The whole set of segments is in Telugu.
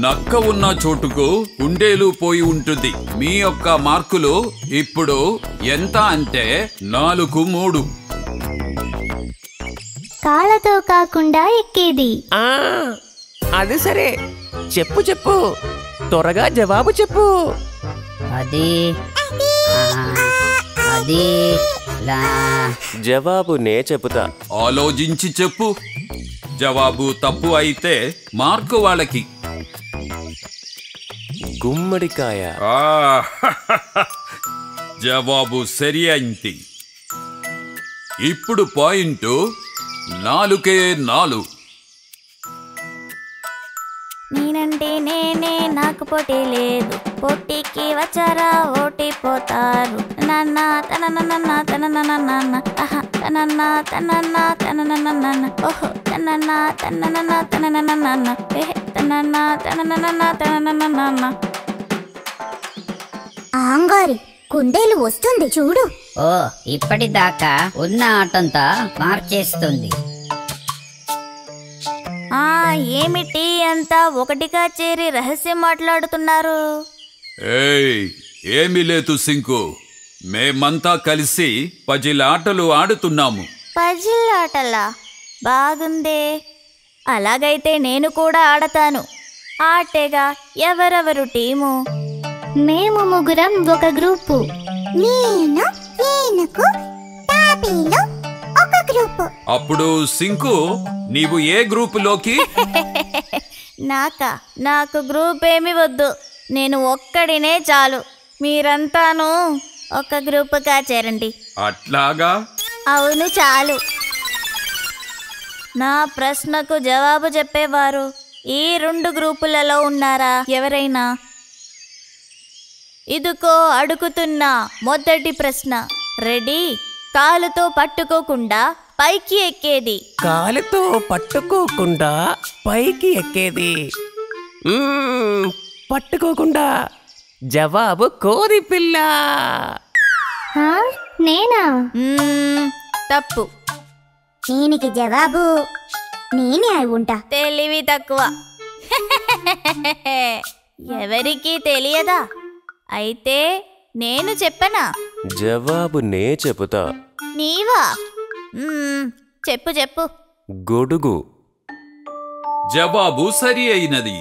నక్క ఉన్న చోటుకు కుందేలు పోయి ఉంటుంది. మీ యొక్క మార్కులు ఇప్పుడు ఎంత అంటే 4-3. కాళ్ళతో కాకుండా ఎక్కేది. అది సరే, చెప్పు త్వరగా జవాబు చెప్పు. అది జవాబు నే చెబుతా. ఆలోచించి చెప్పు. జవాబు తప్పు అయితే మార్కు వాళ్ళకి. గుమ్మడికాయ. జవాబు సరి అయింది. ఇప్పుడు పాయింట్ 4-4. నేనంటే నేనే, నాకు పోటీ లేదు. పోటీకి వచ్చారా ఓటిపోతారు. నాన్న తనన్న తనన్న తనన్న తనన్న తనన్న ఓహో తనన్న తనన్న తనన్న తనన్న తనన్న తనన్న. ఆంగారి కుందేలు వస్తుంది చూడు. ఓ, ఇప్పటిదాకా ఉన్న ఆటంతా మార్చేస్తుంది. ఏమిటి అంతా ఒకటిగా చేరి రహస్యం మాట్లాడుతున్నారు? ఏమీ లేదు సింకు. మేమంతా కలిసి పజిల్ ఆటలు ఆడుతున్నాము. పజిల్ ఆటలా? బాగుందే. అలాగైతే నేను కూడా ఆడతాను. ఆటేగా. ఎవరెవరు టీము? మేము ముగ్గురం ఒక గ్రూపు. నేను ఏనుగు తాబేలు ఒక గ్రూపు. అప్పుడు సింకు నీవు ఏ గ్రూపులోకి? నాకు గ్రూప్ ఏమి వద్దు. నేను ఒక్కడినే చాలు. మీరంతాను ఒక గ్రూపుగా చేరండి. అట్లాగా? అవును, చాలు. నా ప్రశ్నకు జవాబు చెప్పేవారు ఈ 2 గ్రూపులలో ఉన్నారా ఎవరైనా? ఇదిగో అడుగుతున్నా మొదటి ప్రశ్న. రెడీ? కాలుతో పట్టుకోకుండా పైకి ఎక్కేది. కాలుతో పట్టుకోకుండా పైకి ఎక్కేది. పట్టుకోకుండా. జవాబు కోడి పిల్ల. నేనా? తప్పు. దీనికి జవాబు నేనే అయి ఉంటా. తెలివి తక్కువ. ఎవరికీ తెలియదా? అయితే నేను చెప్పనా? జవాబు నే చెబుతా. నీవా? చెప్పు. గొడుగు. జవాబు సరి అయినది.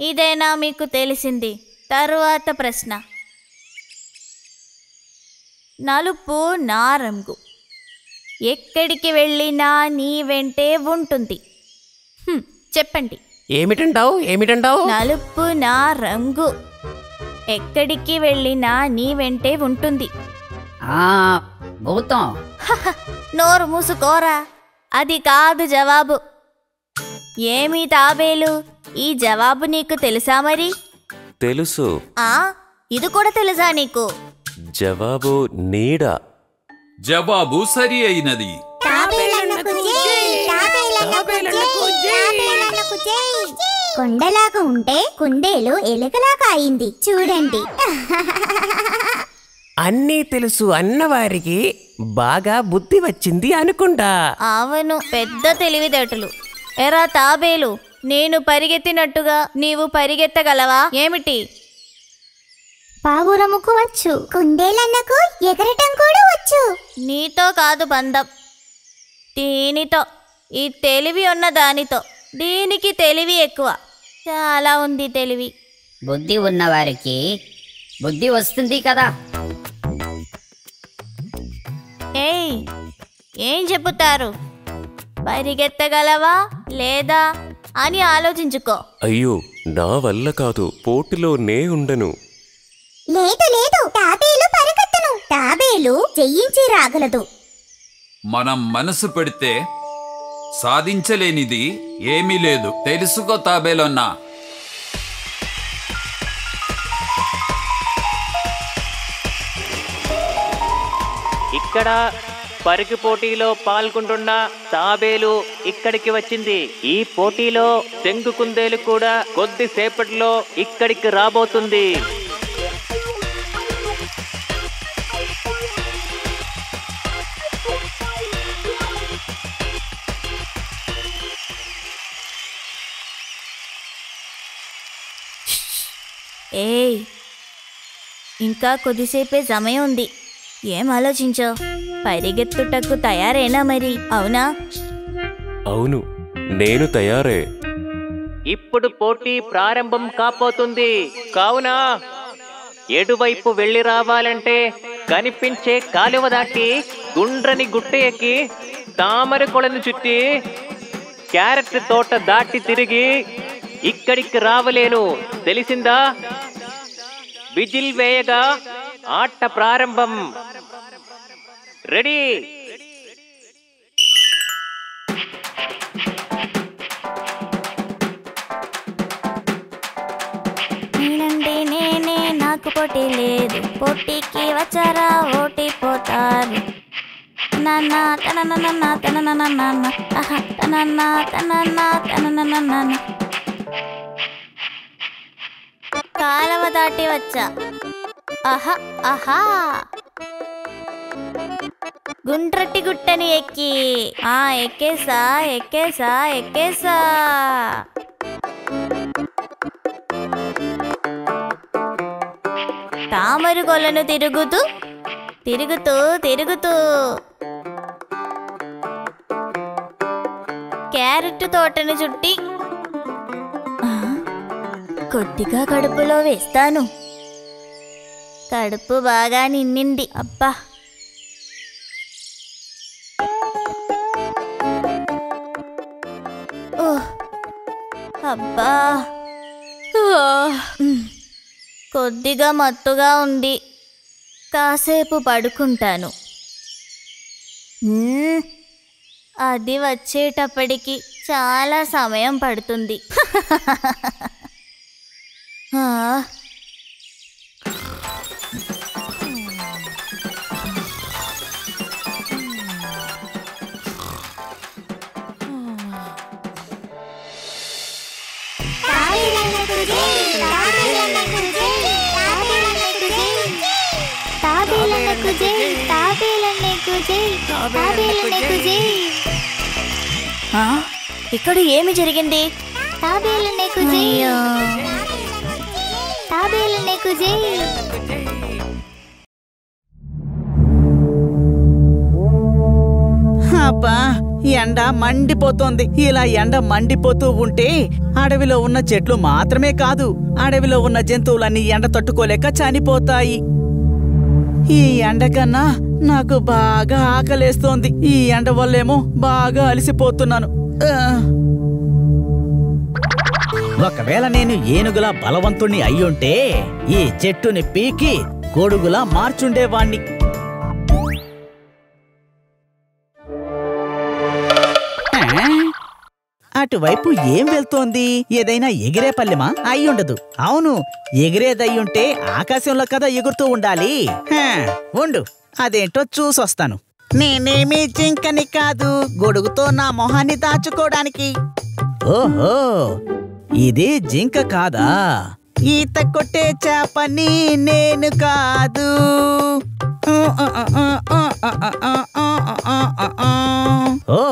ఇదేనా మీకు తెలిసింది? తరువాత ప్రశ్న. నలుపు నా రంగు. ఎక్కడికి వెళ్ళినా నీ వెంటే ఉంటుంది. చెప్పండి. ఏమిటంటావు? నలుపు నా రంగు. ఎక్కడికి వెళ్ళినా నీ వెంటే ఉంటుంది. భూతం. నోరు మూసుకోరా. అది కాదు జవాబు. ఏమి తాబేలు, ఈ జవాబు నీకు తెలుసా మరి? తెలుసు. ఇది కూడా తెలుసా నీకు? జవాబు నీడ. జవాబు సరి అయినది. కొండలాగా ఉంటే కుందేలు ఎలుకలాగా అయింది చూడండి. అన్నీ తెలుసు అన్నవారికి బాగా బుద్ధి వచ్చింది అనుకుంటా. అవును, పెద్ద తెలివితేటలు. ఎరా తాబేలు, నేను పరిగెత్తినట్టుగా నీవు పరిగెత్తగలవా ఏమిటి? పావురముకు వచ్చు, కుందేలన్నకు ఎగరటం కూడా వచ్చు. నీతో కాదు బంధం, దీనితో. ఈ తెలివి ఉన్న దానితో. దీనికి తెలివి ఎక్కువ. చాలా ఉంది తెలివి. బుద్ధి ఉన్నవారికి బుద్ధి వస్తుంది కదా. ఏం చెబుతారు? పరిగెత్తగలవా లేదా అని ఆలోచించుకో. అయ్యో, నా వల్ల కాదు. పోటీలో నే ఉండను. లేదు, తాబేలు పరిగెత్తను. తాబేలు జయించి రాగలదు. మనం మనసు పెడితే సాధించలేనిది ఏమీ లేదు. తెలుసుకో తాబేలన్నా. ఇక్కడ పరుగు పోటీలో పాల్గొంటున్న తాబేలు ఇక్కడికి వచ్చింది. ఈ పోటీలో తెంగు కుందేలు కూడా కొద్దిసేపట్లో ఇక్కడికి రాబోతుంది. ఇంకా కొద్దిసేపే సమయం ఉంది. ఏం ఆలోచించావు? పరిగెత్తుటకు తయారేనా మరి? అవునా? అవును, నేను తయారే. ఇప్పుడు పోటీ ప్రారంభం కాబోతుంది. కావున ఎటువైపు వెళ్ళి రావాలంటే కనిపించే కాలువ దాటి గుండ్రని గుట్ట ఎక్కి తామర కొలను చుట్టి క్యారెట్ తోట దాటి తిరిగి ఇక్కడికి రావలేను. తెలిసిందా? విజిల్ వేయగా ఆట ప్రారంభం. రెడీ? నేనంటే నేనే, నాకు పోటీ లేదు. పోటీకి వచ్చారా ఓటిపోతారు. నాన్న తనన్న తనన్న తనన్న తనన్న తనన్న. కాలవ దాటి వచ్చా. ఆహా ఆహా. గుండ్రటి గుట్టని ఎక్కి ఎక్కేసా ఎక్కేసా ఎక్కేసా. తామర కొలను తిరుగుతూ తిరుగుతూ తిరుగుతూ క్యారెట్ తోటను చుట్టి కొద్దిగా కడుపులో వేస్తాను. కడుపు బాగా నిండింది. అబ్బా, అబ్బా, కొద్దిగా మత్తుగా ఉంది. కాసేపు పడుకుంటాను. అది వచ్చేటప్పటికి చాలా సమయం పడుతుంది. ఇక్కడ ఏమి జరిగింది? అబ్బా, ఎండ మండిపోతోంది. ఇలా ఎండ మండిపోతూ ఉంటే అడవిలో ఉన్న చెట్లు మాత్రమే కాదు, అడవిలో ఉన్న జంతువులన్నీ ఎండ తట్టుకోలేక చనిపోతాయి. ఈ ఎండ కన్నా నాకు బాగా ఆకలేస్తోంది. ఈ ఎండ వల్లేమో బాగా అలసిపోతున్నాను. ఒకవేళ నేను ఏనుగులా బలవంతుణ్ణి అయ్యుంటే ఈ చెట్టుని పీకి గొడుగులా మార్చుండేవాణ్ణి. అటువైపు ఏం వెళ్తోంది? ఏదైనా ఎగిరే పల్లెమా? అయ్యుండదు. అవును, ఎగిరేదయ్యుంటే ఆకాశంలో కదా ఎగురుతూ ఉండాలి. ఉండు, అదేంటో చూసొస్తాను. నేనేమీ జింకని కాదు, గొడుగుతో నా మొహాన్ని దాచుకోవడానికి. ఓహో, ఇది జింక కాదా? ఈత కొట్టే చేపని నేను కాదు. ఓ,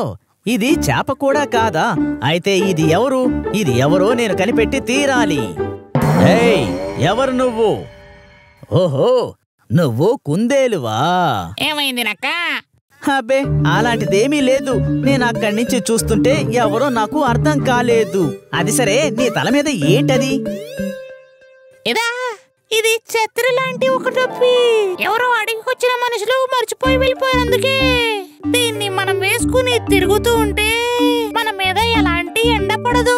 ఇది చేప కూడా కాదా? అయితే ఇది ఎవరు? ఇది ఎవరో నేను కనిపెట్టి తీరాలి. ఏయ్, ఎవరు నువ్వు? ఓహో, నువ్వు కుందేలువా? ఏమైంది నక్క? అబ్బే, అలాంటిదేమీ లేదు. నేను అక్కడి నుంచి చూస్తుంటే ఎవరో నాకు అర్థం కాలేదు. అది సరే, నీ తల మీద ఏంటది? ఇదా, ఇది ఛత్రి లాంటి ఒక టోపీ. ఎవరో అడిగికొచ్చిన మనుషులు మర్చిపోయి వెళ్ళిపోయినందుకే దీన్ని మనం వేసుకుని తిరుగుతూ ఉంటే మన మీద ఎలాంటి ఎండ పడదు.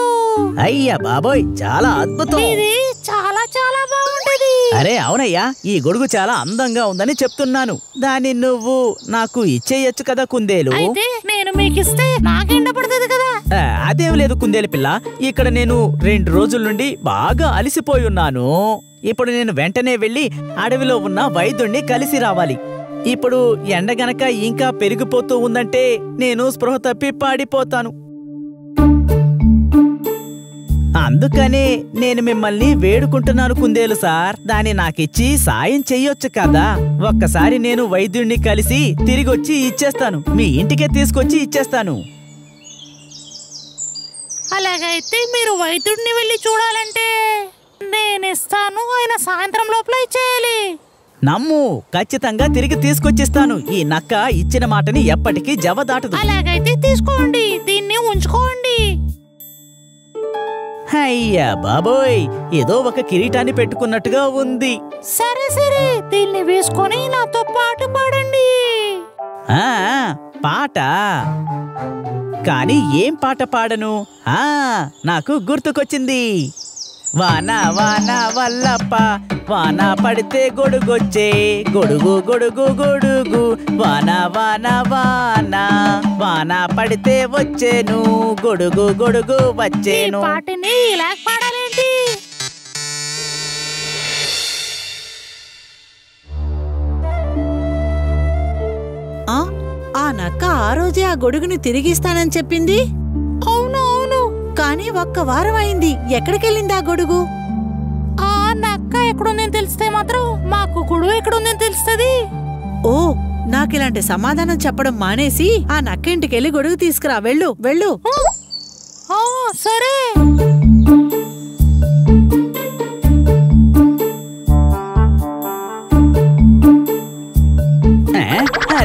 అయ్యా బాబోయ్, చాలా అద్భుతం. ఇది చాలా చాలా బాగుంటది. అరే అవునయ్యా, ఈ గొడుగు చాలా అందంగా ఉందని చెప్తున్నాను. దాన్ని నువ్వు నాకు ఇచ్చేయచ్చు కదా కుందేలు. అయితే నేను మీకిస్తే నాకెండ పడుతుంది కదా. అదేం లేదు కుందేలు పిల్ల, ఇక్కడ నేను 2 రోజుల నుండి బాగా అలసిపోయి ఉన్నాను. ఇప్పుడు నేను వెంటనే వెళ్ళి అడవిలో ఉన్న వైద్యుణ్ణి కలిసి రావాలి. ఇప్పుడు ఎండ గనక ఇంకా పెరిగిపోతూ ఉందంటే నేను స్పృహ తప్పి పాడిపోతాను. అందుకనే నేను మిమ్మల్ని వేడుకుంటున్నాను కుందేలు సార్, దాన్ని నాకిచ్చి సాయం చెయ్యొచ్చు కదా. ఒక్కసారి నేను వైద్యుణ్ణి కలిసి తిరిగొచ్చి ఇచ్చేస్తాను, మీ ఇంటికే తీసుకొచ్చి ఇచ్చేస్తాను. అలాగైతే మీరు వైద్యుడిని వెళ్ళి చూడాలంటే నేనిస్తాను, ఆయన సాయంత్రం లోపల ఇచ్చేయాలి. నమ్ము, ఖచ్చితంగా తిరిగి తీసుకొచ్చిస్తాను. ఈ నక్క ఇచ్చిన మాటని ఎప్పటికీ జవదాటదు. అలాగైతే తీసుకోండి, దీన్ని ఉంచుకోండి. అయ్యా బాబోయ్, ఏదో ఒక కిరీటాన్ని పెట్టుకున్నట్టుగా ఉంది. సరే సరే, దీన్ని వేసుకొని నాతో పాట పాడండి. ఆ పాట? కానీ ఏం పాట పాడను? నాకు గుర్తుకొచ్చింది. వాన వాన వల్లప్ప, వాన పడితే గొడుగొచ్చే, గొడుగు గొడుగు గొడుగు, వాన వాన వాన, వాన పడితే వచ్చేను, గొడుగు గొడుగు వచ్చేను. పాటని ఇలా పాడాలేంటి? ఆ నక్క ఆ రోజే ఆ గొడుగుని తిరిగిస్తానని చెప్పింది. అవును అవును, కానీ ఒక్క వారం అయింది. ఎక్కడికెళ్ళింది ఆ గొడుగు? ఆ నక్క ఎక్కడుందని తెలిస్తే మాత్రం మాకు గొడుగు ఎక్కడుందని తెలుస్తుంది. ఓ, నాకిలాంటి సమాధానం చెప్పడం మానేసి ఆ నక్క ఇంటికెళ్ళి గొడుగు తీసుకురా. వెళ్ళు వెళ్ళు. సరే.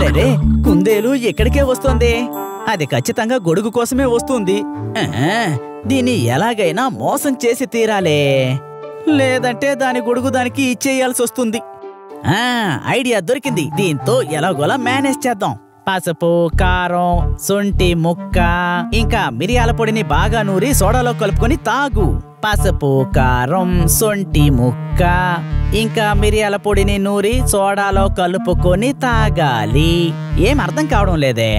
అరే, కుందేలు ఎక్కడికే వస్తోంది. అది ఖచ్చితంగా గొడుగు కోసమే వస్తుంది. దీన్ని ఎలాగైనా మోసం చేసి తీరాలే, లేదంటే దాని గొడుగు దానికి ఇచ్చేయాల్సి వస్తుంది. ఐడియా దొరికింది. దీంతో ఎలాగోలా మేనేజ్ చేద్దాం. పసుపు, కారం, శొంఠి ముక్క, ఇంకా మిరియాల పొడిని బాగా నూరి సోడాలో కలుపుకొని తాగు. పసుపు, కారం, శొంఠి ముక్క, ఇంకా మిరియాల పొడిని నూరి సోడాలో కలుపుకొని తాగాలి. ఏం అర్థం కావడం లేదే.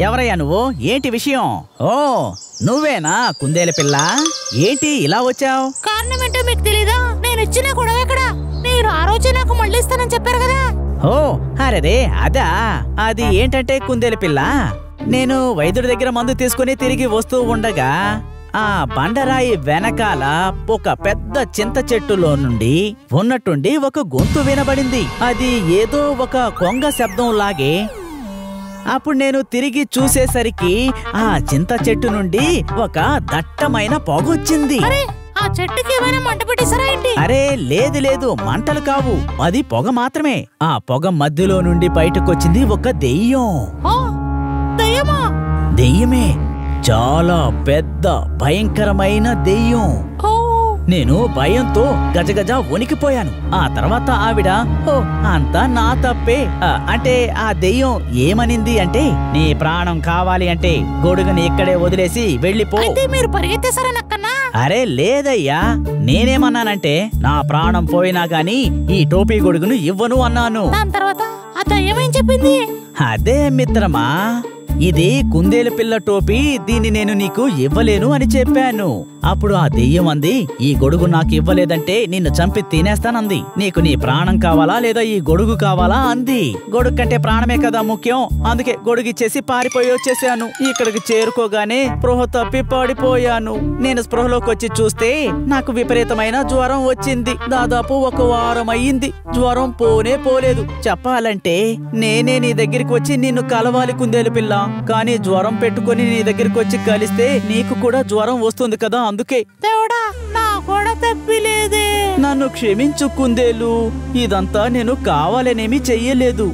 ఎవరయ్యా నువ్వు? ఏంటి విషయం? ఓ, నువ్వేనా కుందేలు పిల్ల? ఏంటి ఇలా వచ్చావు? కారణం ఏంటో మీకు తెలీదా? నేను ఇచ్చిన గొడవ ఎక్కడ? మీరు ఆ రోజే నాకు మళ్ళీ ఇస్తానని చెప్పారు కదా. ఓ అరే, అదా? అది ఏంటంటే కుందేలు పిల్ల, నేను వైద్యుడి దగ్గర మందు తీసుకుని తిరిగి వస్తూ ఉండగా ఆ బండరాయి వెనకాల ఒక పెద్ద చింత చెట్టులో నుండి ఉన్నట్టుండి ఒక గొంతు వినబడింది. అది ఏదో ఒక కొంగ శబ్దం లాగే. అప్పుడు నేను తిరిగి చూసేసరికి ఆ చింత చెట్టు నుండి ఒక దట్టమైన పొగొచ్చింది. ఆ చెట్టుకి ఏమైనా మంట పెట్టేశారా ఏంటి? అరే లేదు లేదు, మంటలు కావు, అది పొగ మాత్రమే. ఆ పొగ మధ్యలో నుండి బయటకొచ్చింది ఒక దెయ్యం. దెయ్యమా? దెయ్యమే, చాలా పెద్ద భయంకరమైన దెయ్యం. నేను భయంతో గజగజ వణికిపోయాను. ఆ తర్వాత ఆవిడ, ఓ అంతా నా తప్పే, అంటే ఆ దెయ్యం ఏమనింది అంటే, నీ ప్రాణం కావాలి అంటే గొడుగుని ఇక్కడే వదిలేసి వెళ్ళిపో. మీరు పరిగెత్తేసారా నక్కన్నా? అరే లేదయ్యా, నేనేమన్నానంటే నా ప్రాణం పోయినా గాని ఈ టోపీ గొడుగును ఇవ్వను అన్నాను. దాని తర్వాత ఆ దెయ్యం ఏం చెప్పింది? అదే మిత్రమా, ఇది కుందేలు పిల్ల టోపీ, దీన్ని నేను నీకు ఇవ్వలేను అని చెప్పాను. అప్పుడు ఆ దెయ్యం అంది, ఈ గొడుగు నాకు ఇవ్వలేదంటే నిన్ను చంపి తినేస్తానంది. నీకు నీ ప్రాణం కావాలా లేదా ఈ గొడుగు కావాలా అంది. గొడుగు కంటే ప్రాణమే కదా ముఖ్యం, అందుకే గొడుగిచ్చేసి పారిపోయి వచ్చేసాను. ఇక్కడికి చేరుకోగానే స్పృహ తప్పి పడిపోయాను. నేను స్పృహలోకి వచ్చి చూస్తే నాకు విపరీతమైన జ్వరం వచ్చింది. దాదాపు ఒక వారం అయ్యింది, జ్వరం పోనే పోలేదు. చెప్పాలంటే నేనే నీ దగ్గరికి వచ్చి నిన్ను కలవాలి కుందేలు పిల్ల, కానీ జ్వరం పెట్టుకుని నీ దగ్గరికి వచ్చి కలిస్తే నీకు కూడా జ్వరం వస్తుంది కదా, అందుకే. దేవుడా, నా కూడా తప్పిలేదే. నన్ను క్షమించు కుందేలు, ఇదంతా నేను కావాలనేమి చెయ్యలేదు.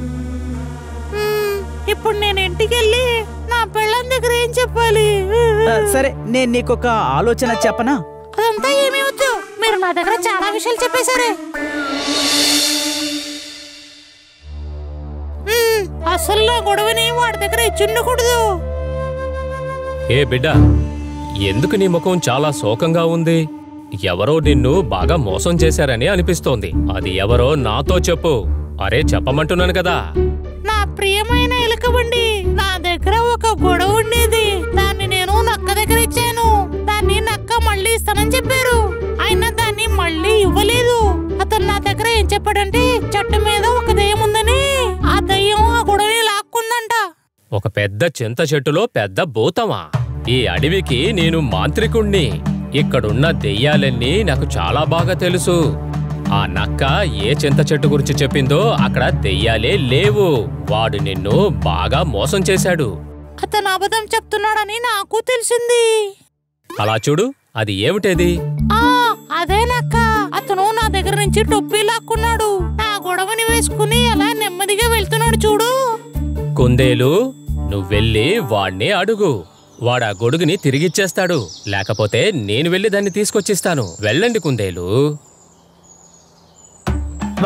ఇప్పుడు నేను ఇంటికెళ్ళి నా పెళ్ళం దగ్గర ఏం చెప్పాలి? సరే, నేను నీకొక ఆలోచన చెప్పనా? అదంతా ఏమీ వద్దు, మీరు నా దగ్గర చాలా విషయాలు చెప్పేశారే. అసలు నా గొడవని వాడి దగ్గర ఇచ్చుండకూడదు. ఏ బిడ్డ, ఎందుకు నీ ముఖం చాలా శోకంగా ఉంది? ఎవరో నిన్ను బాగా మోసం చేశారని అనిపిస్తోంది. అది ఎవరో నాతో చెప్పు. అరే చెప్పమంటున్నాను కదా. నా ప్రియమైన ఎలుకబండి, నా దగ్గర ఒక గొడవ ఉండేది. దాన్ని నేను నక్క దగ్గర ఇచ్చాను. దాన్ని నక్క మళ్ళీ ఇస్తానని చెప్పారు, అయినా దాన్ని మళ్ళీ ఇవ్వలేదు. అతను నా దగ్గర ఏం చెప్పాడంటే, చెట్టు మీద ఒక దెయ్యం ఉందని. ఆ దెయ్యం ఆ గొడవని లాక్కుందంట. ఒక పెద్ద చింత చెట్టులో పెద్ద భూతమా? ఈ అడవికి నేను మాంత్రికుణ్ణి. ఇక్కడున్న దెయ్యాలన్నీ నాకు చాలా బాగా తెలుసు. ఆ నక్క ఏ చింత చెట్టు గురించి చెప్పిందో అక్కడ దెయ్యాలే లేవు. వాడు నిన్ను బాగా మోసం చేశాడు. అతను అబద్ధం చెప్తున్నాడని నాకు తెలిసింది. అలా చూడు, అది ఏమిటది? అదే నక్క. అతను నా దగ్గర నుంచి టొప్పి లాక్కున్నాడు. నా గొడవని వేసుకుని అలా నెమ్మదిగా వెళ్తున్నాడు చూడు. కుందేలు, నువ్వెళ్ళి వాణ్ణి అడుగు. వాడా గొడుగుని తిరిగిచ్చేస్తాడు. లేకపోతే నేను వెళ్ళి దాన్ని తీసుకొచ్చిస్తాను. వెళ్ళండి కుందేలు.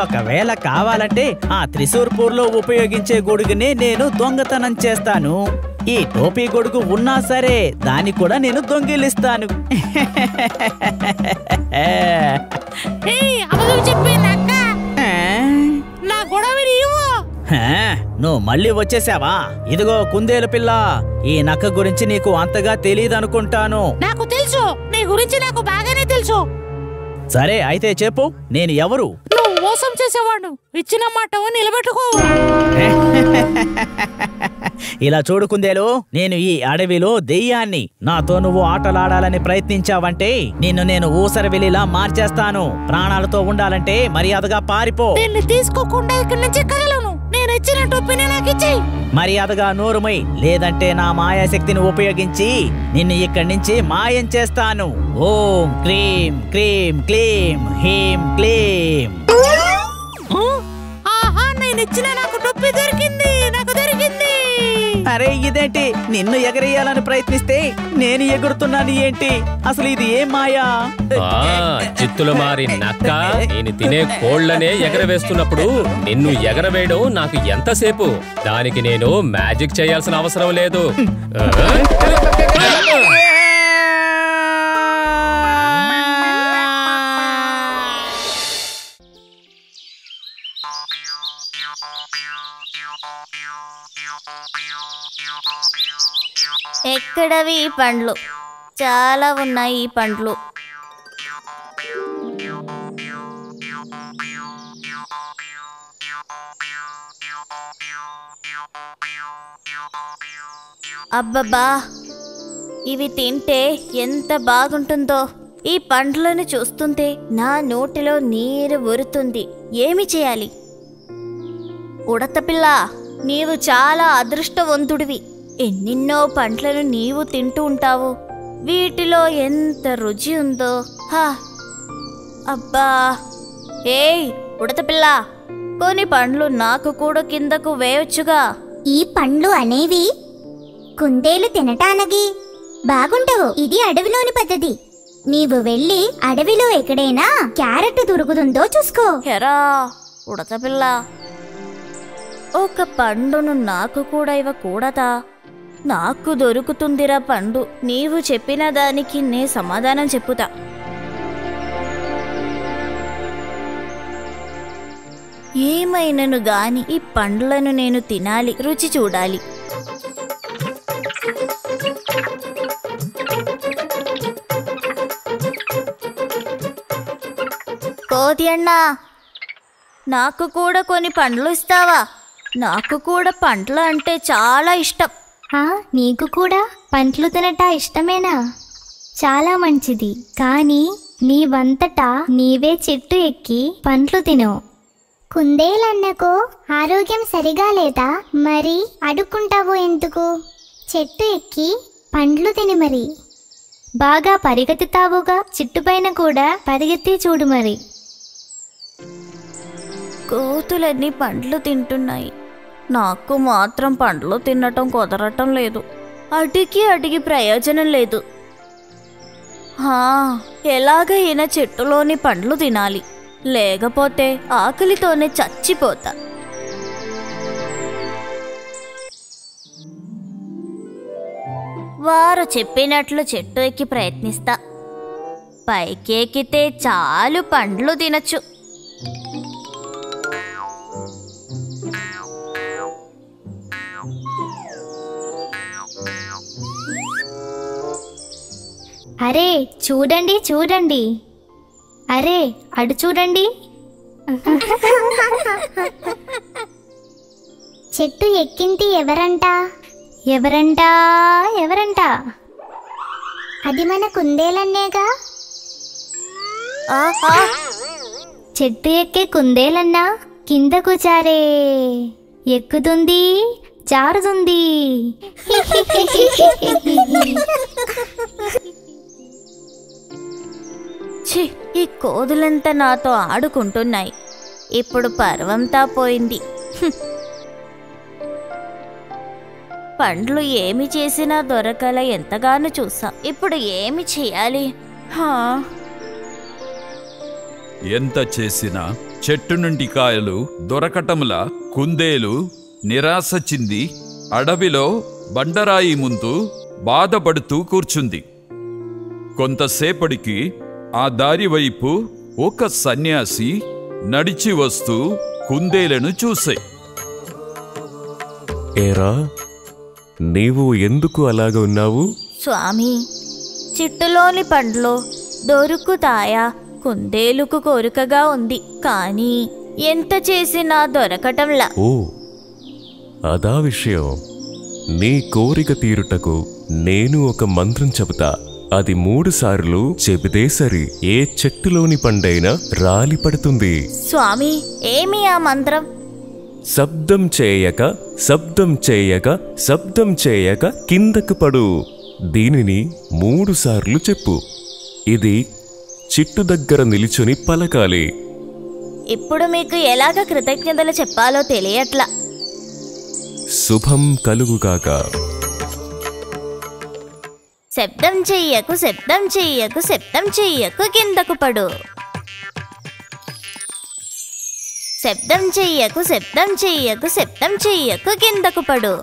ఒకవేళ కావాలంటే ఆ త్రిశూర్పూర్లో ఉపయోగించే గొడుగుని నేను దొంగతనం చేస్తాను. ఈ టోపీ గొడుగు ఉన్నా సరే దాన్ని కూడా నేను దొంగిలిస్తాను. అబద్ధం చెప్పేనక్క. నా గొడవని ఇవ్వు. నువ్వు మళ్ళీ వచ్చేసావా? ఇదిగో కుందేలు పిల్ల, ఈ నక్క గురించి నీకు అంతగా తెలియదనుకుంటాను. నాకు తెలుసు, నీ గురించి నాకు బాగానే తెలుసు. సరే అయితే చెప్పు, నేను ఎవరు? నువ్వు మోసం చేసేవాడు. ఇచ్చిన మాట నిలబెట్టుకో. ఇలా చూడు కుందేలు, నేను ఈ అడవిలో దెయ్యాన్ని. నాతో నువ్వు ఆటలాడాలని ప్రయత్నించావంటే నిన్ను నేను ఊసరవెల్లిలా మార్చేస్తాను. ప్రాణాలతో ఉండాలంటే మర్యాదగా పారిపో. దీన్ని తీసుకోకుండా ఇక్కడి నుంచి కదలను. నేను ఇచ్చిన టొప్పిని నాకు ఇచ్చేయ్. మర్యాదగా నోరుమై, లేదంటే నా మాయాశక్తిని ఉపయోగించి నిన్ను ఇక్కడి నుంచి మాయం చేస్తాను. ఓం క్రీం క్రీం క్లీం హీం క్లీం. ఆహా, నేను ఇచ్చిన నాకు టొప్పి దొరికింది. నాకు దొరికింది. అరే ఇదేంటి, నిన్ను ఎగరేయాలని ప్రయత్నిస్తే నేను ఎగురుతున్నాను ఏంటి? అసలు ఇది ఏం మాయా? చిత్తులు మారి నక్క, నేను తినే కోళ్లనే ఎగరవేస్తున్నప్పుడు నిన్ను ఎగరవేయడం నాకు ఎంతసేపు? దానికి నేను మ్యాజిక్ చేయాల్సిన అవసరం లేదు. ఎక్కడవి ఈ పండ్లు? చాలా ఉన్నాయి ఈ పండ్లు. అబ్బబ్బా, ఇవి తింటే ఎంత బాగుంటుందో. ఈ పండ్లను చూస్తుంటే నా నోటిలో నీరు ఊరుతుంది. ఏమి చేయాలి? ఉడత పిల్ల, నీవు చాలా అదృష్టవంతుడివి. ఎన్నెన్నో పండ్లను నీవు తింటూ ఉంటావు. వీటిలో ఎంత రుచి ఉందో. అబ్బా, ఏయ్ ఉడత పిల్ల, కొన్ని పండ్లు నాకు కూడా కిందకు వేయొచ్చుగా. ఈ పండ్లు అనేవి కుందేలు తినటానికి బాగుంటవు. ఇది అడవిలోని పద్ధతి. నీవు వెళ్ళి అడవిలో ఎక్కడైనా క్యారెట్ దొరుకుతుందో చూసుకో. ఎరా ఉడత పిల్ల, ఒక పండును నాకు కూడా ఇవ్వకూడదా? నాకు దొరుకుతుందిరా పండు. నీవు చెప్పిన దానికి నే సమాధానం చెప్పుతా. ఏమైనను గాని ఈ పండ్లను నేను తినాలి, రుచి చూడాలి. కోతి అన్నా, నాకు కూడా కొన్ని పండ్లు ఇస్తావా? నాకు కూడా పండ్లు అంటే చాలా ఇష్టం. నీకు కూడా పండ్లు తినట ఇష్టమేనా? చాలా మంచిది. కానీ నీవంతటా నీవే చెట్టు ఎక్కి పండ్లు తినవు. కుందేలన్నకు ఆరోగ్యం సరిగా లేదా? మరి అడుక్కుంటావు ఎందుకు? చెట్టు ఎక్కి పండ్లు తిని మరి. బాగా పరిగెత్తుతావుగా, చెట్టుపైన కూడా పరిగెత్తి చూడు మరి. కోతులన్నీ పండ్లు తింటున్నాయి, నాకు మాత్రం పండ్లు తినటం కుదరటం లేదు. అడిగి ప్రయోజనం లేదు. ఎలాగైనా చెట్టులోని పండ్లు తినాలి, లేకపోతే ఆకలితోనే చచ్చిపోతా. వారు చెప్పినట్లు చెట్టు ఎక్కి ప్రయత్నిస్తా. పైకెక్కితే చాలు పండ్లు తినచ్చు. అరే చూడండి చూడండి, అరే అడు చూడండి. చెట్టు ఎక్కింది ఎవరంట? ఎవరంట? ఎవరంట? అది మన కుందేలన్నేగా. చెట్టు ఎక్కే కుందేలన్నా కిందకు జారే, ఎక్కుతుంది జారుతుంది. ఛీ, ఈ కోదులంతా నాతో ఆడుకుంటున్నాయి. ఇప్పుడు పర్వంతా పోయింది. పండ్లు ఏమి చేసినా దొరకల ఎంతగానో చూసాం. ఇప్పుడు ఏమి చేయాలి? ఎంత చేసినా చెట్టు నుండి కాయలు దొరకటంలా కుందేలు నిరాశ చెంది అడవిలో బండరాయి ముందు బాధపడుతూ కూర్చుంది. కొంతసేపటికి ఆ దారి వైపు ఒక సన్యాసి నడిచి వస్తూ కుందేలను చూసే, ఏరా, నీవు ఎందుకు అలాగ ఉన్నావు? స్వామి, చెట్టులోని పండ్లు దొరుకుతాయా? కుందేలుకు కోరికగా ఉంది, కానీ ఎంత చేసినా దొరకటంలా. ఓ, అదా విషయం. నీ కోరిక తీరుటకు నేను ఒక మంత్రం చెబుతా. అది 3 సార్లు చెబితే సరి. ఏ చెట్టులోని పండైనా రాలి పడుతుంది. స్వామి, ఏమి ఆ మంత్రం? శబ్దం చేయక, శబ్దం చేయక, శబ్దం చేయక కిందకు పడు. దీనిని 3 సార్లు చెప్పు. ఇది చెట్టు దగ్గర నిలుచుని పలకాలి. ఇప్పుడు మీకు ఎలాగ కృతజ్ఞతలు చెప్పాలో తెలియట్లా. శుభం కలుగుగాక. శబ్దం చెయ్యకు, శబ్దం చెయ్యకు, శబ్దం చెయ్యకు కిందకు పడు. శబ్దం చెయ్యకు, శబ్దం చెయ్యకు, శబ్దం చెయ్యకు కిందకు పడు.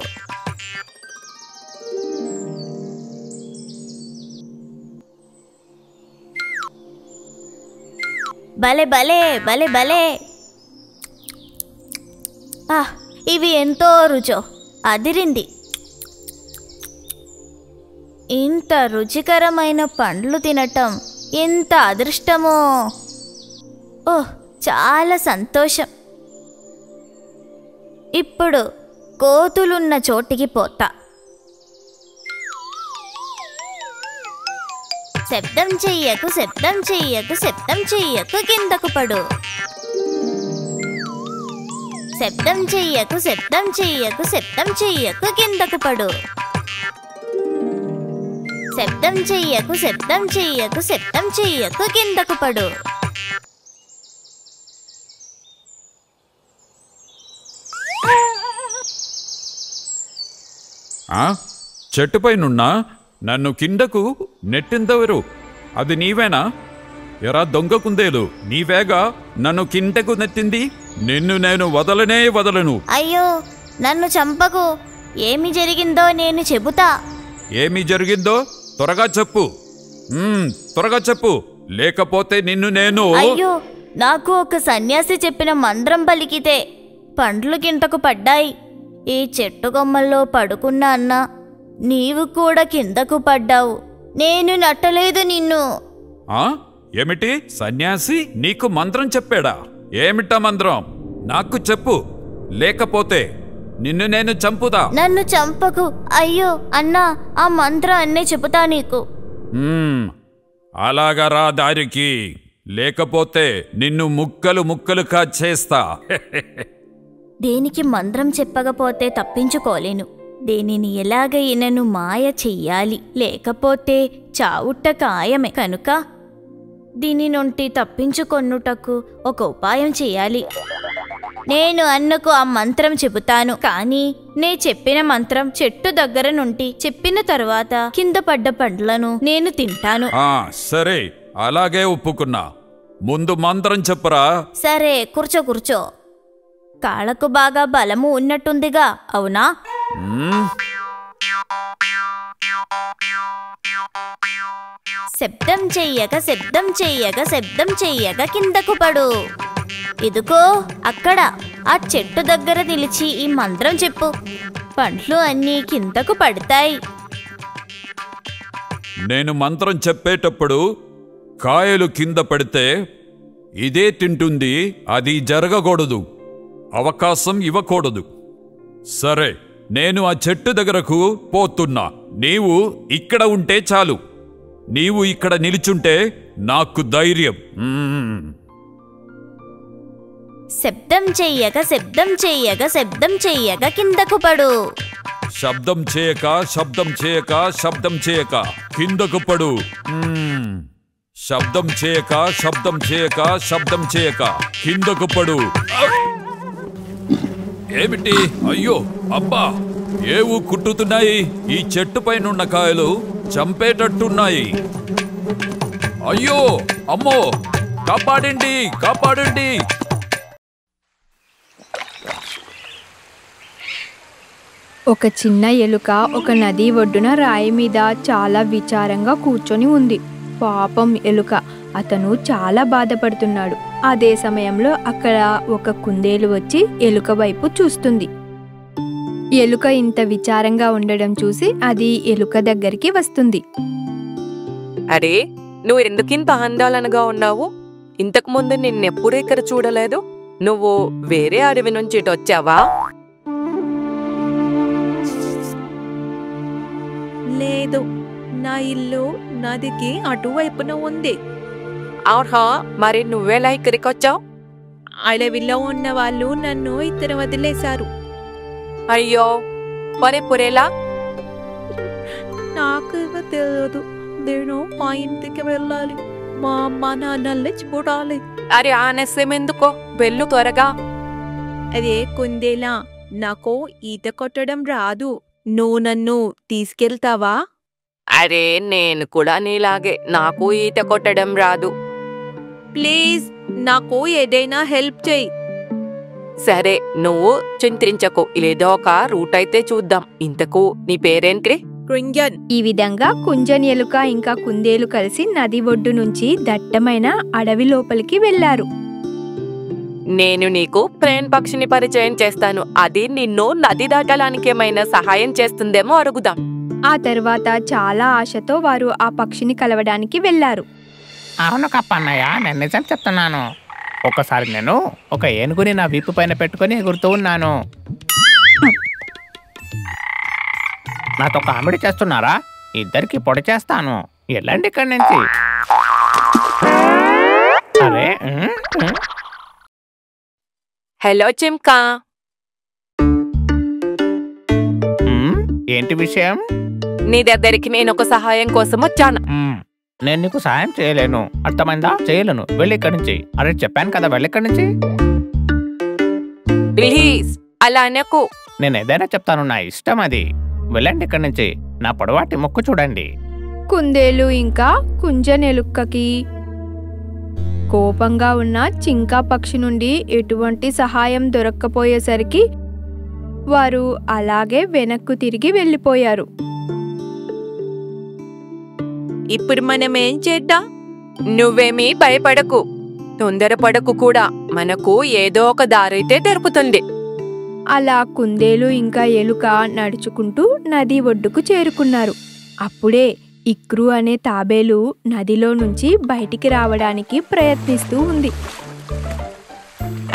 భలే భలే భలే భలే. ఇవి ఎంతో రుచో, అదిరింది. ఇంత రుచికరమైన పండ్లు తినటం ఎంత అదృష్టమో. ఓహ్, చాలా సంతోషం. ఇప్పుడు కోతులున్న చోటికి పోతా. శబ్దం చెయ్యకు, శబ్దం చెయ్యకు, శబ్దం చెయ్యకు కిందకు పడు. శబ్దం చెయ్యకు, శబ్దం చెయ్యకు, శబ్దం చెయ్యకు కిందకు పడు. శబ్దం చెయ్యకు, శబ్దం చెయ్యకు, శబ్దం చెయ్యకు కిందకు పడు. చెట్టుపైనున్నా నన్ను కిందకు నెట్టిందెవరు? అది నీవేనా? ఎరా దొంగ కుందేలు, నీవేగా నన్ను కిందకు నెట్టింది? నిన్ను నేను వదలనే వదలను. అయ్యో, నన్ను చంపకు. ఏమి జరిగిందో నేను చెబుతా. ఏమి జరిగిందో త్వరగా చెప్పు. త్వరగా చెప్పు, లేకపోతే నిన్ను నేను... అయ్యో, నాకు ఒక సన్యాసి చెప్పిన మంత్రం పలికితే పండ్లు కిందకు పడ్డాయి. ఈ చెట్టు కొమ్మల్లో పడుకున్నా అన్నా, నీవు కూడా కిందకు పడ్డావు. నేను నట్టలేదు నిన్ను. ఏమిటి? సన్యాసి నీకు మంత్రం చెప్పాడా? ఏమిటా మంత్రం? నాకు చెప్పు, లేకపోతే నిన్ను నేను చంపుదా. నన్ను చంపకు. అయ్యో అన్నా, ఆ మంత్రం అన్నీ చెబుతా నీకు. అలాగా రా దారికి, లేకపోతే నిన్ను ముక్కలు ముక్కలుగా చేస్తా. దేనికి మంత్రం చెప్పకపోతే తప్పించుకోలేను. దీనిని ఎలాగైనను మాయ చెయ్యాలి, లేకపోతే చావుట్ట ఖాయమే. కనుక దీని నుండి తప్పించుకొనుటకు ఒక ఉపాయం చెయ్యాలి. నేను అన్నకు ఆ మంత్రం చెబుతాను, కానీ నే చెప్పిన మంత్రం చెట్టు దగ్గర నుండి చెప్పిన తరువాత కింద పడ్డ పండ్లను నేను తింటాను. సరే, అలాగే ఒప్పుకున్నా. ముందు మంత్రం చెప్పరా. సరే, కూర్చో కూర్చో. కాళ్ళకు బాగా బలము ఉన్నట్టుందిగా, అవునా? శబ్దం చెయ్యక, శబ్దం చెయ్యక, శబ్దం చెయ్యక కిందకు పడు. ఇదిగో అక్కడ ఆ చెట్టు దగ్గర నిలిచి ఈ మంత్రం చెప్పు. పండ్లు అన్నీ కిందకు పడతాయి. నేను మంత్రం చెప్పేటప్పుడు కాయలు కింద పడితే ఇదే తింటుంది. అది జరగకూడదు, అవకాశం ఇవ్వకూడదు. సరే, నేను ఆ చెట్టు దగ్గరకు పోతున్నా. నీవు ఇక్కడ ఉంటే చాలు. నీవు ఇక్కడ నిలుచుంటే నాకు ధైర్యం. శబ్దం చెయ్యక, శబ్దం చెయ్యక, శబ్దం చెయ్యక కిందకు పడు. శబ్దం చేయక, శబ్దం చేయక, శబ్దం చేయక కిందకు పడు. శబ్దం చేయక శబ్దం చేయక శబ్దం చేయక కిందకు పడు. ఏమిటి? అయ్యో అబ్బా, ఏవు కుట్టుతున్నాయి. ఈ చెట్టు పైనున్న కాయలు చంపేటట్టున్నాయి. అయ్యో అమ్మో, కాపాడండి కాపాడండి. ఒక చిన్న ఎలుక ఒక నది ఒడ్డున రాయి మీద చాలా విచారంగా కూర్చొని ఉంది. పాపం ఎలుక, అతను చాలా బాధపడుతున్నాడు. అదే సమయంలో అక్కడ ఒక కుందేలు వచ్చి ఎలుక వైపు చూస్తుంది. ఎలుక ఇంత విచారంగా ఉండడం చూసి అది ఎలుక దగ్గరికి వస్తుంది. అరే, నువ్వు ఎందుకింత ఆందోళనగా ఉన్నావు? ఇంతకు ముందు నిన్నెప్పుడూ ఇక్కడ చూడలేదు. నువ్వు వేరే అడవి నుంచి ఇటు వచ్చావా? లేదు, నా ఇల్లు నదికి అటువైపున ఉంది. ఆహా, మరి నువ్వెలా ఇక్కడికి వచ్చావు? అడవిలో ఉన్న వాళ్ళు నన్ను ఇద్దరు వదిలేశారు. అయ్యో, మరి పురేలా? నాకు తెలియదు. నేను మా ఇంటికి వెళ్ళాలి. మా అమ్మ నాన్నల్ని చూడాలి. అరే, ఆలస్యం ఎందుకో, వెళ్ళు త్వరగా. అదే కుందేలా, నాకు ఈత కొట్టడం రాదు. నువ్వు నన్ను తీసుకెళ్తావా? అరే, నేను కూడా నీలాగే, నాకు ఈత కొట్టడం రాదు. ప్లీజ్, నాకు ఏదైనా హెల్ప్ చేయి. సరే, నువ్వు చింతించకు, ఏదో ఒక రూట్ అయితే చూద్దాం. ఇంతకు నీ పేరేంటి? కుంజన్. ఈ విధంగా కుంజన్ ఎలుక ఇంకా కుందేలు కలిసి నది ఒడ్డు నుంచి దట్టమైన అడవి లోపలికి వెళ్లారు. నేను నీకు ప్రేన్ పక్షిని పరిచయం చేస్తాను. అది నిన్ను నది దాటడానికి ఏమైనా సహాయం చేస్తుందేమో అడుగుదాం. ఆ తర్వాత చాలా ఆశతో వారు ఆ పక్షిని కలవడానికి వెళ్లారు. అవును కప్పన్నయ్య, నేను నిజం చెప్తున్నాను. ఒకసారి నేను ఒక ఏనుగుని నా వీపు పైన పెట్టుకుని ఎగురుతూ ఉన్నాను. నాతో కామెడీ చేస్తున్నారా? ఇద్దరికి పొడి చేస్తాను. వెళ్ళండి ఇక్కడి నుంచి. అరే, హలో చింకా. ఏంటి విషయం? నీ దగ్గరికి నేను ఒక సహాయం కోసం వచ్చాను. నేను నీకు సహాయం చేయలేను, అర్థమైందా? చేయలేను, వెళ్ళి ఇక్కడి నుంచి. అరే, చెప్పాను కదా, వెళ్ళి ఇక్కడి నుంచి. ప్లీజ్ అలా అనకు. నేను ఏదైనా చెప్తాను, నా ఇష్టం అది. వెళ్ళండి ఇక్కడి నుంచి. నా పొడవాటి ముక్కు చూడండి. కుందేలు ఇంకా కుంజన్ ఎలుకకి కోపంగా ఉన్న చింకా పక్షి నుండి ఎటువంటి సహాయం దొరక్కపోయేసరికి వారు అలాగే వెనక్కు తిరిగి వెళ్ళిపోయారు. ఇప్పుడు మనం ఏం చేద్దాం? నువ్వేమీ భయపడకు, తొందరపడకు కూడా. మనకు ఏదో ఒక దారైతే దొరుకుతుంది. అలా కుందేలు ఇంకా ఎలుక నడుచుకుంటూ నది ఒడ్డుకు చేరుకున్నారు. అప్పుడే ఇక్రు అనే తాబేలు నదిలో నుంచి బయటికి రావడానికి ప్రయత్నిస్తూ ఉంది.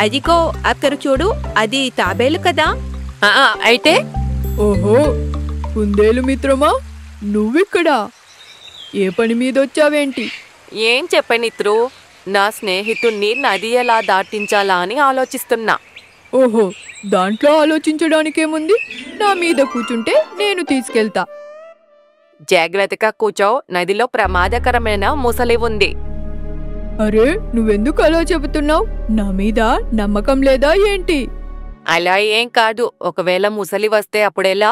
అదిగో అక్కడ చూడు, అది తాబేలు కదా. అయితే ఓహో, కుందేలు మిత్రమా, నువ్విక్కడా? ఏ పని మీద వచ్చావేంటి? ఏం చెప్పనిత్రు, నా స్నేహితుణ్ణి నది ఎలా దాటించాలా అని ఆలోచిస్తున్నా. ఓహో, దాంట్లో ఆలోచించడానికేముంది? నా మీద కూర్చుంటే నేను తీసుకెళ్తా. జాగ్రత్తగా కూర్చో, నదిలో ప్రమాదకరమైన ముసలి ఉంది. అరే, నువ్వెందుకు అలా చెబుతున్నావు? నా మీద నమ్మకం లేదా ఏంటి? అలా ఏం కాదు, ఒకవేళ ముసలి వస్తే అప్పుడెలా?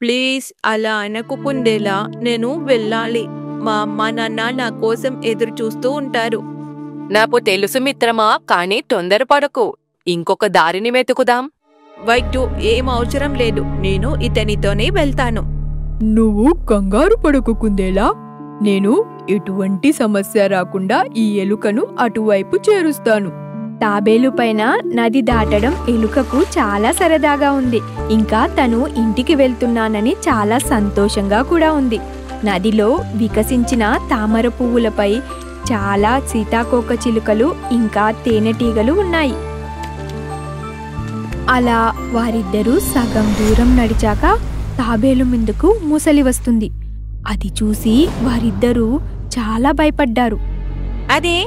ప్లీజ్ అలా అనకు కుందేలా, నేను వెళ్ళాలి. మా అమ్మ నాన్న నా కోసం ఎదురు చూస్తూ ఉంటారు. నాకు తెలుసు మిత్రమా, కానీ తొందరపడకు, ఇంకొక దారిని వెతుకుదాం. వైటు, ఏం అవసరం లేదు, నేను ఇతనితోనే వెళ్తాను. నువ్వు కంగారు పడకు కుందేలా, నేను ఎటువంటి సమస్య రాకుండా ఈ ఎలుకను అటువైపు చేరుస్తాను. తాబేలు పైన నది దాటడం ఎలుకకు చాలా సరదాగా ఉంది. ఇంకా తను ఇంటికి వెళ్తున్నానని చాలా సంతోషంగా కూడా ఉంది. నదిలో వికసించిన తామర పువ్వులపై చాలా సీతాకోక చిలుకలు ఇంకా తేనెటీగలు ఉన్నాయి. అలా వారిద్దరూ సగం దూరం నడిచాక తాబేలు ముందుకు ముసలి వస్తుంది. అది చూసి వారిద్దరూ చాలా భయపడ్డారు. అదే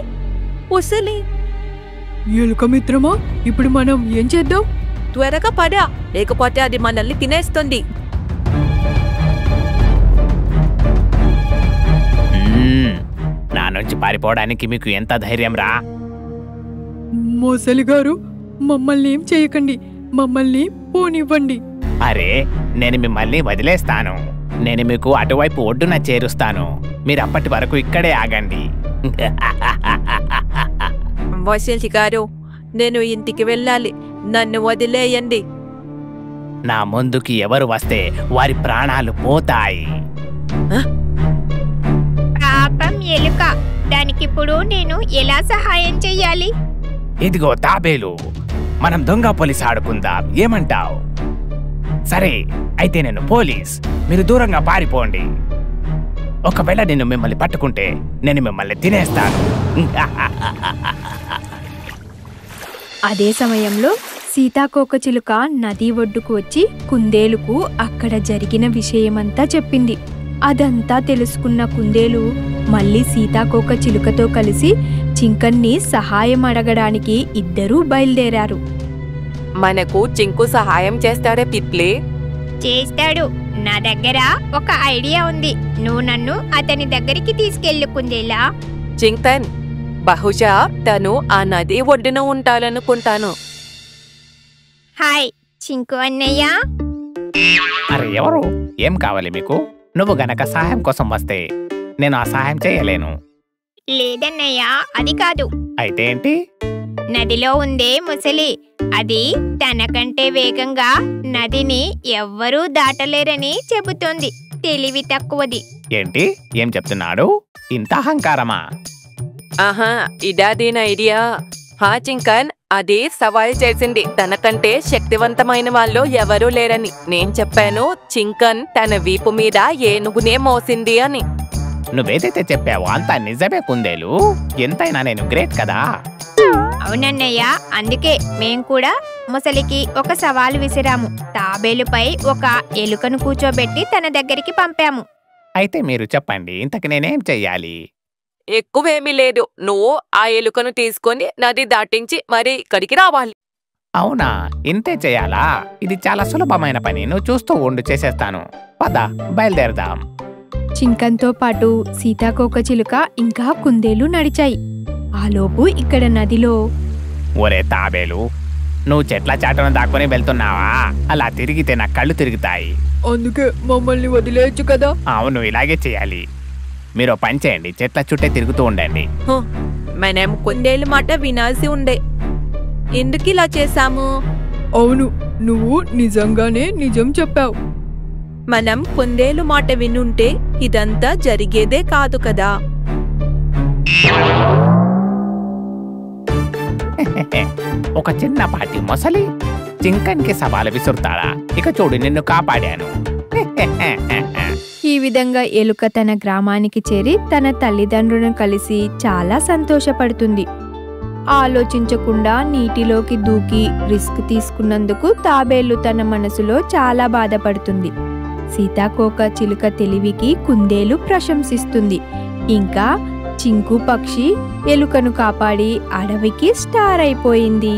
ముసలి. ఎలుక మిత్రమా, ఇప్పుడు మనం ఏం చేద్దాం? త్వరగా పడా, లేకపోతే అది మనల్ని తినేస్తుంది. నాను నుంచి పారిపోవడానికి మీకు ఎంత ధైర్యం రా? మొసలి గారు, మమ్మల్ని ఏం చేయకండి, మమ్మల్ని పోనివ్వండి. అరే, నేను మిమ్మల్ని వదిలేస్తాను. నేను మీకు అటువైపు ఒడ్డున చేరుస్తాను. మీరు అప్పటి వరకు ఇక్కడే ఆగండి. మొసలి గారు, నేను ఇంటికి వెళ్ళాలి, నన్ను వదిలేయండి. నా ముందుకి ఎవరు వస్తే వారి ప్రాణాలు పోతాయి. పాపం ఎలుక, దానికిప్పుడు నేను ఎలా సహాయం చెయ్యాలి? ఇదిగో తాబేలు, మనం దొంగ పోలీస్ ఆడుకుందాం, ఏమంటావ్? సరే అయితే నేను పోలీస్, మీరు దూరంగా పారిపోండి. ఒకవేళ నేను మిమ్మల్ని పట్టుకుంటే నేను మిమ్మల్ని తినేస్తాను. అదే సమయంలో సీతాకోకచిలుక నది ఒడ్డుకు వచ్చి కుందేలుకు అక్కడ జరిగిన విషయమంతా చెప్పింది. అదంతా తెలుసుకున్న కుందేలు మళ్ళీ సీతాకోకచిలుకతో కలిసి చింకన్ని సహాయం అడగడానికి ఇద్దరూ బయలుదేరారు. మనకు చింకు సహాయం చేస్తాడే పిట్లే? చేస్తాడు. నా దగ్గర ఒక ఐడియా ఉంది. నువ్వు నన్ను అతని దగ్గరికి తీసుకెళ్ళు కుందేలా. చింతన్, బహుశా తను ఆ నది ఒడ్డున ఉంటాలనుకుంటాను. హాయ్ చింకు అన్నయ్య. అరే ఎవరు? ఏం కావాలి మీకు? నువ్వు గనక సహాయం కోసం వస్తే నేను ఆ సహాయం చేయలేను. లేదన్నయ్య, అది కాదు. అయితే ఏంటి? నదిలో ఉందే ముసలి, అది తనకంటే వేగంగా నదిని ఎవ్వరూ దాటలేరని చెబుతోంది. తెలివి తక్కువది. ఏంటి? ఏం చెప్తున్నాడు? ఇంత అహంకారమా? ఆహా, ఇదా దీని ఐడియా. హా చింకన్, అది సవాల్ చేసింది తనకంటే శక్తివంతమైన వాళ్ళు ఎవరూ లేరని. నేను చెప్పాను చింకన్ తన వీపు మీద ఏనుగునే మోసింది అని. నువ్వేదైతే చెప్పావో అంతా నిజమే కుందేలు. ఎంతైనా నేను గ్రేట్ కదా. అవునన్నయ్య, అందుకే మేం కూడా ముసలికి ఒక సవాలు విసిరాము. తాబేలుపై ఒక ఎలుకను కూర్చోబెట్టి తన దగ్గరికి పంపాము. అయితే మీరు చెప్పండి, ఇంతకు నేనేం చెయ్యాలి? ఎక్కువేమీ లేదు. నువ్వు ఆ ఎలుకను తీసుకొని నది దాటించి మరి ఇక్కడికి రావాలి. అవునా? ఇంతే చేయాలా? ఇది చాలా సులభమైన పని. నువ్వు చూస్తూ ఉండు, చేసేస్తాను. పద బయలుదేరదాం. చింకంతో పాటు సీతాకోకచిలుక ఇంకా కుందేలు నడిచాయి. ఆలోపు ఇక్కడ నదిలో, ఒరే తాబేలు, నువ్వు చెట్ల చాటును దాక్కుని వెళ్తున్నావా? అలా తిరిగితే నా కళ్ళు తిరుగుతాయి. అందుకే మమ్మల్ని వదిలేయచ్చు కదా. అవును, ఇలాగే చేయాలి. మీరు పని చేయండి, చెట్ల చుట్టే తిరుగుతూ ఉండండి. మనం కుందేలు మాట వినాల్సి ఉండే. ఎందుకు ఇలా చేశాము? అవును, నువ్వు నిజంగానే నిజం చెప్పావు. మనం కుందేలు మాట వినుంటే ఇదంతా జరిగేదే కాదు కదా. ఒక చిన్నపాటి మొసలి చింకన్కి సవాలు విసురుతాడా? ఇక చూడు, నిన్ను కాపాడాను. ఈ విధంగా ఎలుక తన గ్రామానికి చేరి తన తల్లిదండ్రులను కలిసి చాలా సంతోషపడుతుంది. ఆలోచించకుండా నీటిలోకి దూకి రిస్క్ తీసుకున్నందుకు తాబేలు తన మనసులో చాలా బాధపడుతుంది. సీతాకోకచిలుక తెలివికి కుందేలు ప్రశంసిస్తుంది. ఇంకా చింకు పక్షి ఎలుకను కాపాడి అడవికి స్టార్ అయిపోయింది.